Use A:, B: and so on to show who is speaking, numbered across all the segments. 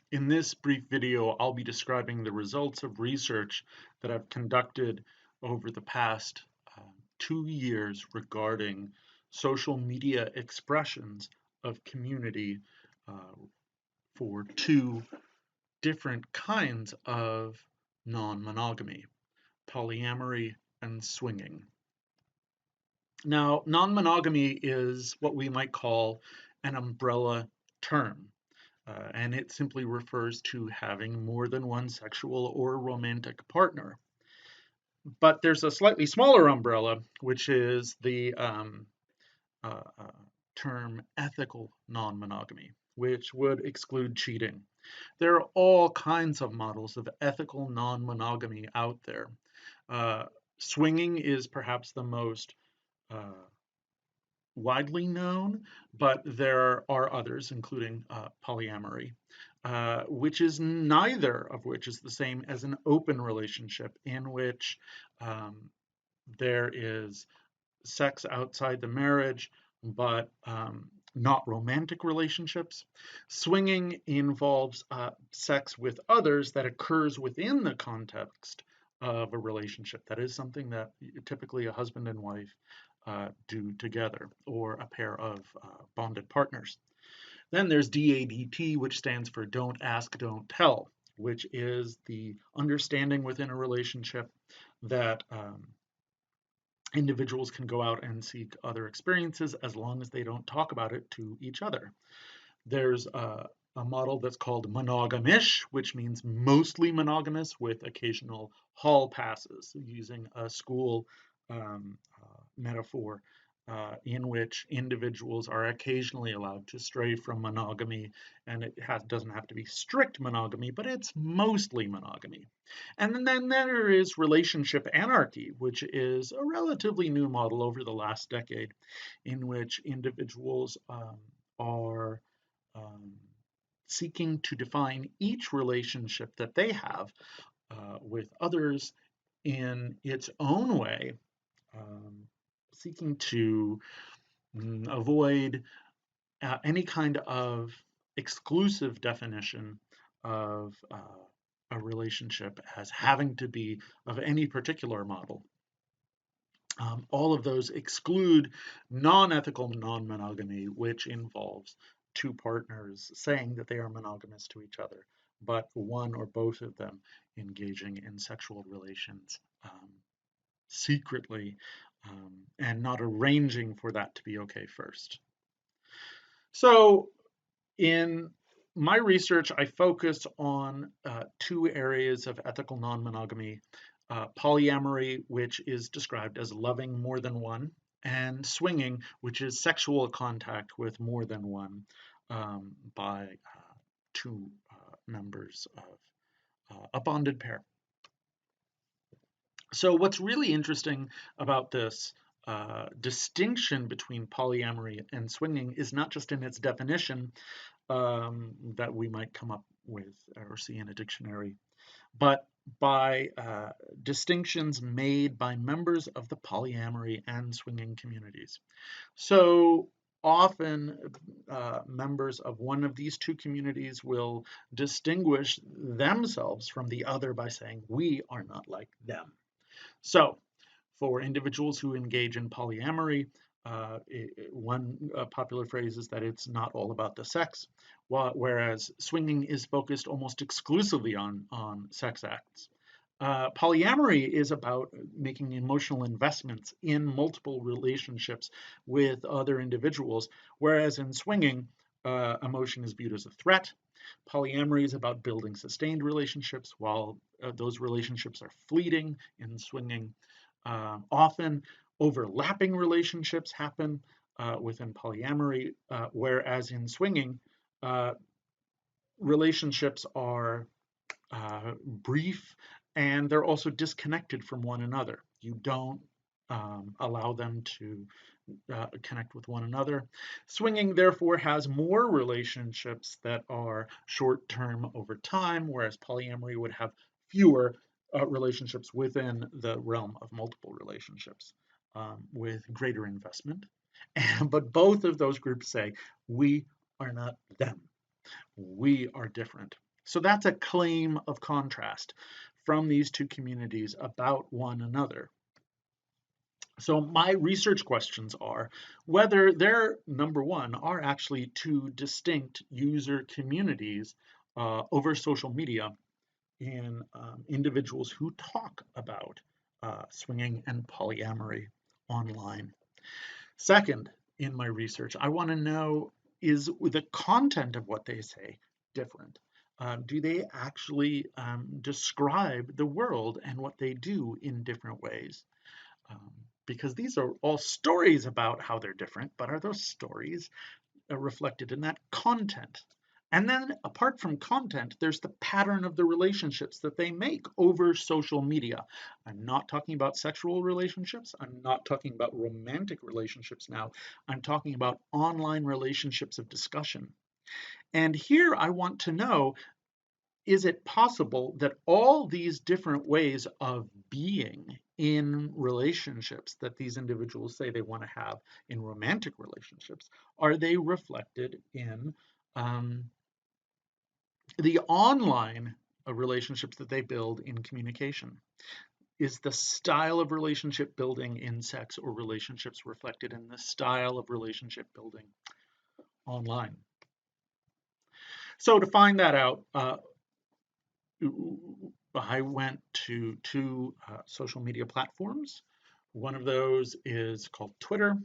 A: In this brief video, I'll be describing the results of research that I've conducted over the past 2 years regarding social media expressions of community uh, for two different kinds of non-monogamy, polyamory and swinging. Now, non-monogamy is what we might call an umbrella term. And it simply refers to having more than one sexual or romantic partner. But there's a slightly smaller umbrella, which is the uh, uh, term ethical non-monogamy, which would exclude cheating. There are all kinds of models of ethical non-monogamy out there. Uh, Swinging is perhaps the most uh, widely known, but there are others, including polyamory, which is neither of which is the same as an open relationship in which there is sex outside the marriage, but not romantic relationships. Swinging involves sex with others that occurs within the context of a relationship. That is something that typically a husband and wife do together, or a pair of bonded partners. Then there's DADT, which stands for Don't Ask, Don't Tell, which is the understanding within a relationship that individuals can go out and seek other experiences as long as they don't talk about it to each other. There's a model that's called monogamish, which means mostly monogamous with occasional hall passes, using a school metaphor in which individuals are occasionally allowed to stray from monogamy, and it doesn't have to be strict monogamy, but it's mostly monogamy. And then there is relationship anarchy, which is a relatively new model over the last decade, in which individuals are um, seeking to define each relationship that they have with others in its own way, um, seeking to avoid any kind of exclusive definition of a relationship as having to be of any particular model. All of those exclude non-ethical non-monogamy, which involves two partners saying that they are monogamous to each other, but one or both of them engaging in sexual relations secretly, and not arranging for that to be okay first. So in my research, I focused on two areas of ethical non-monogamy: polyamory, which is described as loving more than one, and swinging, which is sexual contact with more than one by two members of a bonded pair. So what's really interesting about this distinction between polyamory and swinging is not just in its definition that we might come up with or see in a dictionary, but by distinctions made by members of the polyamory and swinging communities. So often members of one of these two communities will distinguish themselves from the other by saying, we are not like them. So for individuals who engage in polyamory, one popular phrase is that it's not all about the sex, whereas swinging is focused almost exclusively on sex acts. Polyamory is about making emotional investments in multiple relationships with other individuals, whereas in swinging, emotion is viewed as a threat. Polyamory is about building sustained relationships, while those relationships are fleeting in swinging. Often overlapping relationships happen within polyamory, whereas in swinging, relationships are brief and they're also disconnected from one another. You don't allow them to connect with one another. Swinging, therefore, has more relationships that are short term over time, whereas polyamory would have fewer relationships within the realm of multiple relationships with greater investment. But both of those groups say, we are not them. We are different. So that's a claim of contrast from these two communities about one another. So my research questions are whether there, number one, are actually two distinct user communities over social media in individuals who talk about swinging and polyamory online. Second, in my research, I want to know, is the content of what they say different? Do they actually describe the world and what they do in different ways? Um, because these are all stories about how they're different, but are those stories reflected in that content? And then apart from content, there's the pattern of the relationships that they make over social media. I'm not talking about sexual relationships. I'm not talking about romantic relationships now. I'm talking about online relationships of discussion. And here I want to know, is it possible that all these different ways of being in relationships that these individuals say they want to have in romantic relationships, are they reflected in the online relationships that they build in communication? Is the style of relationship building in sex or relationships reflected in the style of relationship building online? So to find that out, I went to two social media platforms. One of those is called Twitter,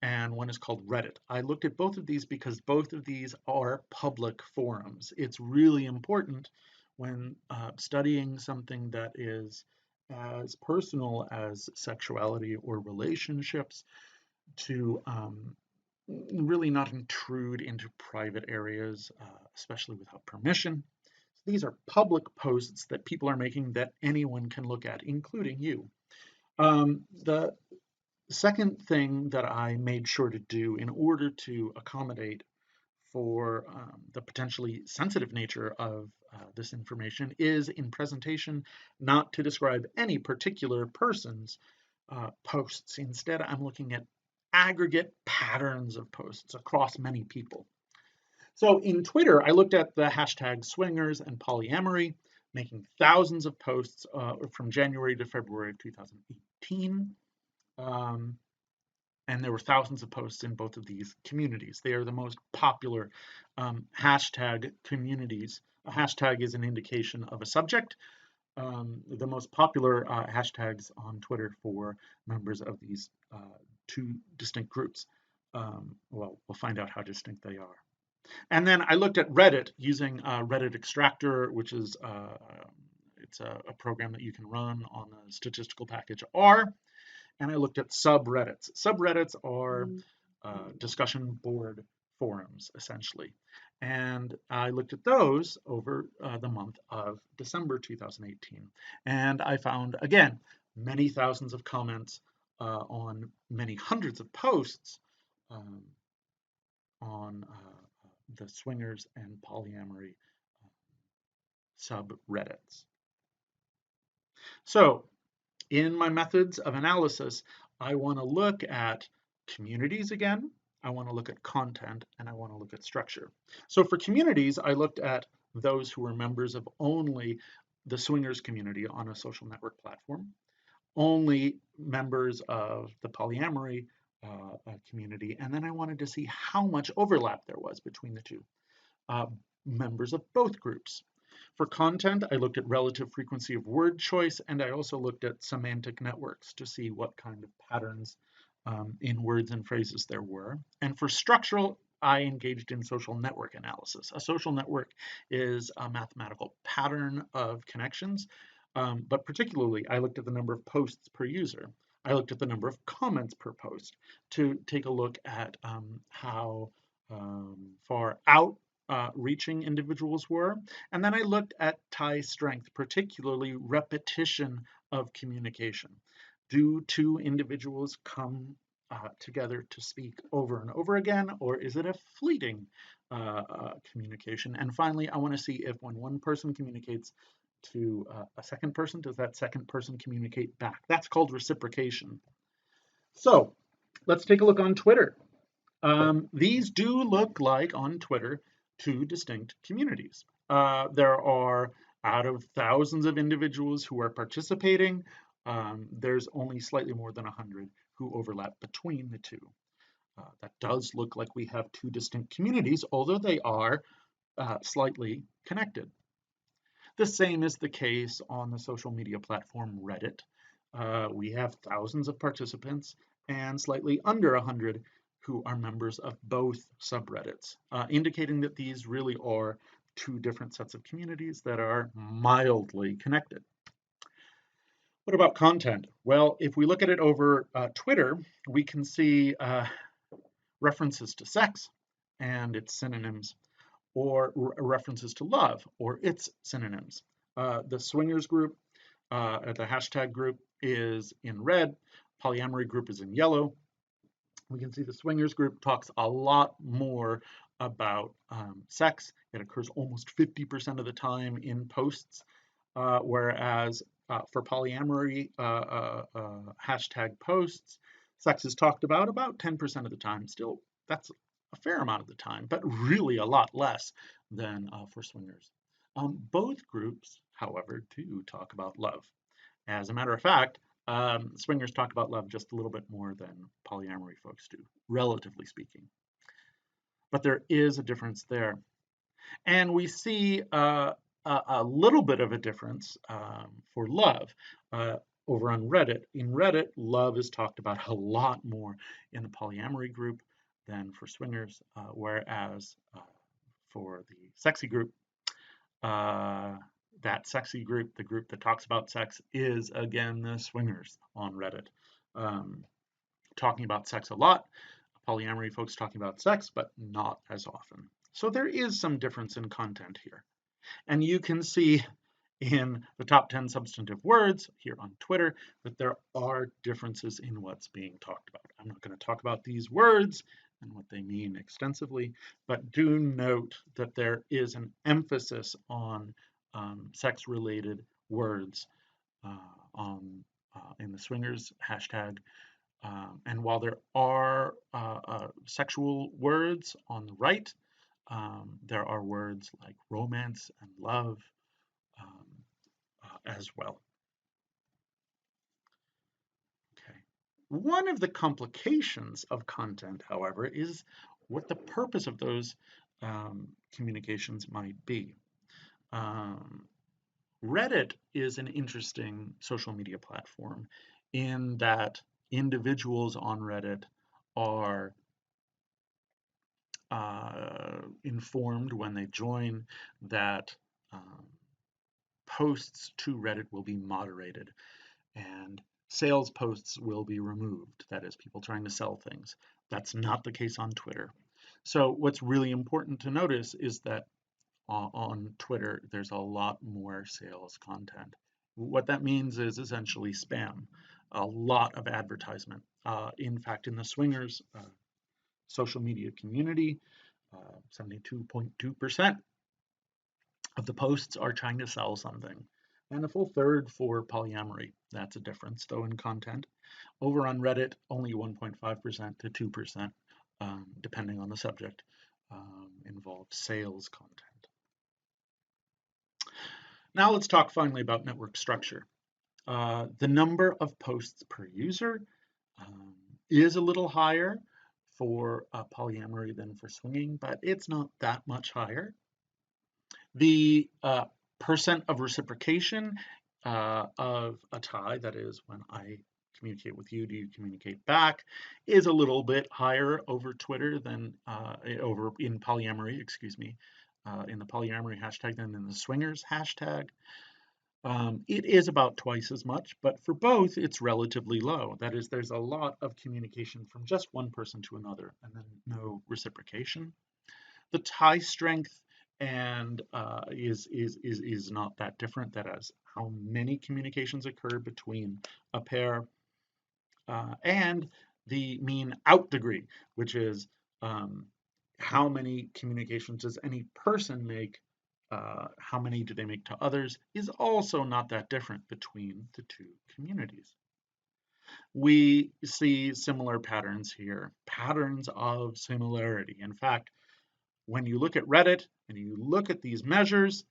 A: and one is called Reddit. I looked at both of these because both of these are public forums. It's really important when studying something that is as personal as sexuality or relationships to really not intrude into private areas, especially without permission. These are public posts that people are making that anyone can look at, including you. The second thing that I made sure to do in order to accommodate for the potentially sensitive nature of this information is in presentation not to describe any particular person's posts. Instead, I'm looking at aggregate patterns of posts across many people. So in Twitter, I looked at the hashtag swingers and polyamory, making thousands of posts from January to February of 2018. And there were thousands of posts in both of these communities. They are the most popular hashtag communities. A hashtag is an indication of a subject. The most popular hashtags on Twitter for members of these two distinct groups. Well, we'll find out how distinct they are. And then I looked at Reddit using Reddit Extractor, which is it's a program that you can run on the statistical package R. And I looked at subreddits. Subreddits are discussion board forums, essentially. And I looked at those over the month of December 2018. And I found, again, many thousands of comments on many hundreds of posts on the swingers and polyamory subreddits. So in my methods of analysis, I want to look at communities again, I want to look at content, and I want to look at structure. So for communities, I looked at those who were members of only the swingers community on a social network platform, only members of the polyamory community, and then I wanted to see how much overlap there was between the two. Members of both groups. For content, I looked at relative frequency of word choice, and I also looked at semantic networks to see what kind of patterns in words and phrases there were. And for structural, I engaged in social network analysis. A social network is a mathematical pattern of connections, but particularly I looked at the number of posts per user. I looked at the number of comments per post to take a look at how far out reaching individuals were. And then I looked at tie strength, particularly repetition of communication. Do two individuals come together to speak over and over again, or is it a fleeting communication? And finally, I want to see if when one person communicates to a second person, does that second person communicate back? That's called reciprocation. So let's take a look on Twitter. These do look like on Twitter two distinct communities. There are, out of thousands of individuals who are participating, there's only slightly more than 100 who overlap between the two. That does look like we have two distinct communities, although they are slightly connected. The same is the case on the social media platform Reddit. We have thousands of participants and slightly under 100 who are members of both subreddits, indicating that these really are two different sets of communities that are mildly connected. What about content? Well, if we look at it over Twitter, we can see references to sex and its synonyms, or references to love or its synonyms. The swingers group, the hashtag group, is in red. Polyamory group is in yellow. We can see the swingers group talks a lot more about sex. It occurs almost 50% of the time in posts, whereas for polyamory hashtag posts, sex is talked about 10% of the time. Still, that's a fair amount of the time, but really a lot less than for swingers. Both groups, however, do talk about love. As a matter of fact, swingers talk about love just a little bit more than polyamory folks do, relatively speaking. But there is a difference there. And we see a little bit of a difference for love over on Reddit. In Reddit, love is talked about a lot more in the polyamory group than for swingers, whereas for the sexy group, that sexy group, the group that talks about sex, is again the swingers on Reddit. Talking about sex a lot, polyamory folks talking about sex, but not as often. So there is some difference in content here. And you can see in the top 10 substantive words here on Twitter that there are differences in what's being talked about. I'm not going to talk about these words and what they mean extensively, but do note that there is an emphasis on sex-related words in the swingers hashtag. And while there are sexual words on the right, there are words like romance and love as well. Okay. One of the complications of content, however, is what the purpose of those communications might be. Reddit is an interesting social media platform in that individuals on Reddit are informed when they join that posts to Reddit will be moderated and sales posts will be removed. That is, people trying to sell things. That's not the case on Twitter. So what's really important to notice is that on Twitter, there's a lot more sales content. What that means is essentially spam, a lot of advertisement. In fact, in the swingers social media community, 72.2% of the posts are trying to sell something, and a full third for polyamory. That's a difference, though, in content. Over on Reddit, only 1.5% to 2%, depending on the subject, involve sales content. Now let's talk finally about network structure. The number of posts per user is a little higher for polyamory than for swinging, but it's not that much higher. The percent of reciprocation of a tie, that is, when I communicate with you, do you communicate back, is a little bit higher over Twitter than over in polyamory, excuse me, in the polyamory hashtag than in the swingers hashtag. It is about twice as much, but for both, it's relatively low. That is, there's a lot of communication from just one person to another, and then no reciprocation. The tie strength and is not that different. That is how many communications occur between a pair, and the mean out degree, which is how many communications does any person make, how many do they make to others, is also not that different between the two communities. We see similar patterns here, patterns of similarity. In fact, when you look at Reddit, And you look at these measures,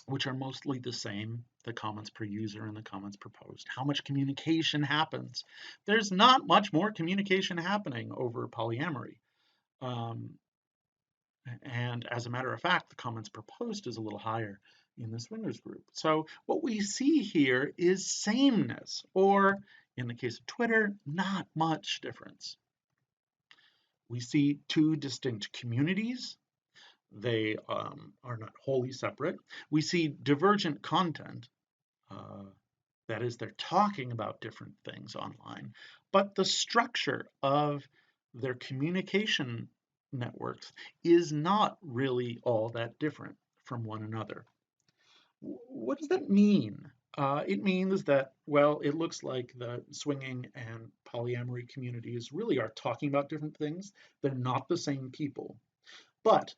A: which are mostly the same, the comments per user and the comments per post. How much communication happens? There's not much more communication happening over polyamory. Um, and as a matter of fact, the comments per post is a little higher in the swingers group. So what we see here is sameness, or in the case of Twitter, not much difference. We see two distinct communities. They are not wholly separate. We see divergent content. Uh, that is, they're talking about different things online, but the structure of their communication networks is not really all that different from one another. What does that mean? It means that, well, it looks like the swinging and polyamory communities really are talking about different things. They're not the same people. But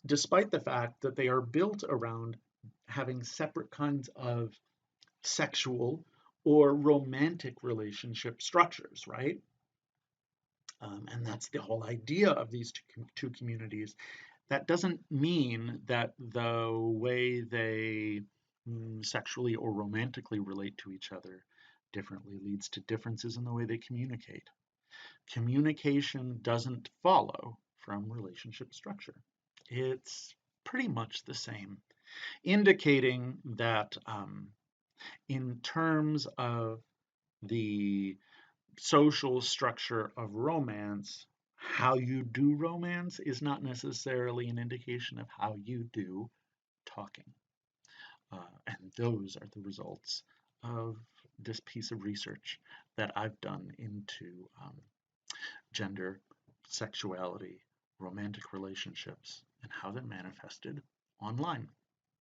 A: despite the fact that they are built around having separate kinds of sexual or romantic relationship structures, right? And that's the whole idea of these two communities. That doesn't mean that the way they sexually or romantically relate to each other differently leads to differences in the way they communicate. Communication doesn't follow from relationship structure. It's pretty much the same, indicating that in terms of the social structure of romance, how you do romance is not necessarily an indication of how you do talking. And those are the results of this piece of research that I've done into gender, sexuality, romantic relationships, and how they're manifested online.